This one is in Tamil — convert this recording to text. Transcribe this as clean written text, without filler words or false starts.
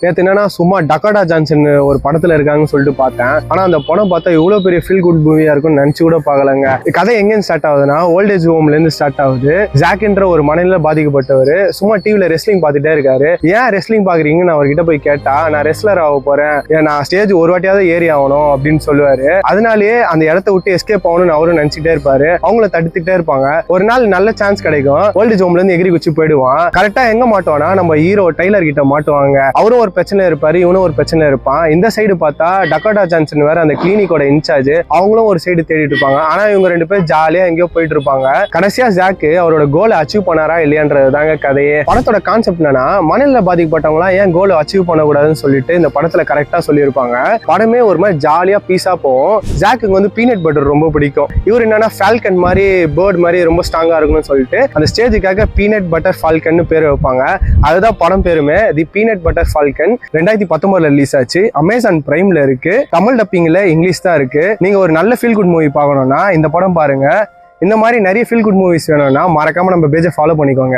நேற்று என்னன்னா சும்மா டக்கோட்டா ஜான்சன் ஒரு படத்துல இருக்காங்கன்னு சொல்லிட்டு பார்த்தேன். ஆனா அந்த படம் பார்த்தா இவ்வளவு பெரிய ஃபீல் குட் மூவியா இருக்கும்னு நினைச்சு கூட பார்க்கலங்க. கதை எங்கேருந்து ஸ்டார்ட் ஆகுதுன்னா ஓல்டேஜ் ஹோம்ல இருந்து ஸ்டார்ட் ஆகுது. ஜாக்ன்ற ஒரு மனநிலை பாதிக்கப்பட்டவர் சும்மா டிவில ரெஸ்லிங் பார்த்துட்டே இருக்காரு. ஏன் ரெஸ்லிங் பாக்குறீங்கன்னு நான் அவர்கிட்ட போய் கேட்டா, நான் ரெஸ்லர் ஆக போறேன், நான் ஸ்டேஜ் ஒரு வாட்டியாவது ஏறி ஆகணும் அப்படின்னு சொல்லுவாரு. அதனாலேயே அந்த இடத்த விட்டு எஸ்கேப் ஆகணும்னு அவரும் நினைச்சிட்டே இருப்பாரு. அவங்கள தடுத்துட்டே இருப்பாங்க. ஒரு நாள் நல்ல சான்ஸ் கிடைக்கும், ஓல்டேஜ் ஹோம்ல இருந்து எகிரி குச்சி போயிடுவான். கரெக்டா எங்க மாட்டுவானா, நம்ம ஹீரோ டைலர் கிட்ட மாட்டுவாங்க. அவரும் ஒரு பிரச்சனை இருப்பாரு, இவனும் ஒரு பிரச்சனை இருப்பான். இந்த சைடு பார்த்தா டக்கோட்டா ஜான்சன் வேற அந்த கிளினிக்கோட இன்சார்ஜ், அவங்களும் ஒரு சைடு தேடிட்டு இருப்பாங்க. ஆனா இவங்க ரெண்டு பேரும் ஜாலியா எங்கேயோ போயிட்டு இருப்பாங்க. கடைசியா ஜாக் அவரோட கோலை அச்சீவ் பண்ணாரா இல்லையான்றது தாங்க கதையே. படத்தோட கான்செப்ட் என்னன்னா, மனநிலை பாதிக்கப்பட்டவங்களா ஏன் கோலை அச்சீவ் பண்ணக்கூடாதுன்னு சொல்லிட்டு இந்த படத்துல கரெக்டா சொல்லியிருப்பாங்க. படமே ஒரு மாதிரி ஜாலியா பீஸா போகும். ஜாக்கு வந்து பீனட் பட்டர் ரொம்ப பிடிக்கும். இவர் என்னன்னா ஃபால்கன் மாதிரி, பேர்ட் மாதிரி ரொம்ப ஸ்ட்ராங்கா இருக்கணும்னு சொல்லிட்டு அந்த ஸ்டேஜுக்காக பீனட் பட்டர் ஃபால்கன் பேர் வைப்பாங்க. அதுதான் படம் பேருமே, தி பீனட் பட்டர் ஃபால்கன். 2019 ரிலீஸ் ஆச்சு. அமேசான் பிரைம்ல இருக்கு. தமிழ் டப்பிங்ல இங்கிலீஷ் தான் இருக்கு. நீங்க ஒரு நல்ல ஃபீல் குட் மூவி பார்க்கணும்னா இந்த படம் பாருங்க. இந்த மாதிரி நிறைய ஃபீல் குட் மூவிஸ் வேணும்னா மறக்காம நம்ம பேஜை ஃபாலோ பண்ணிக்கோங்க.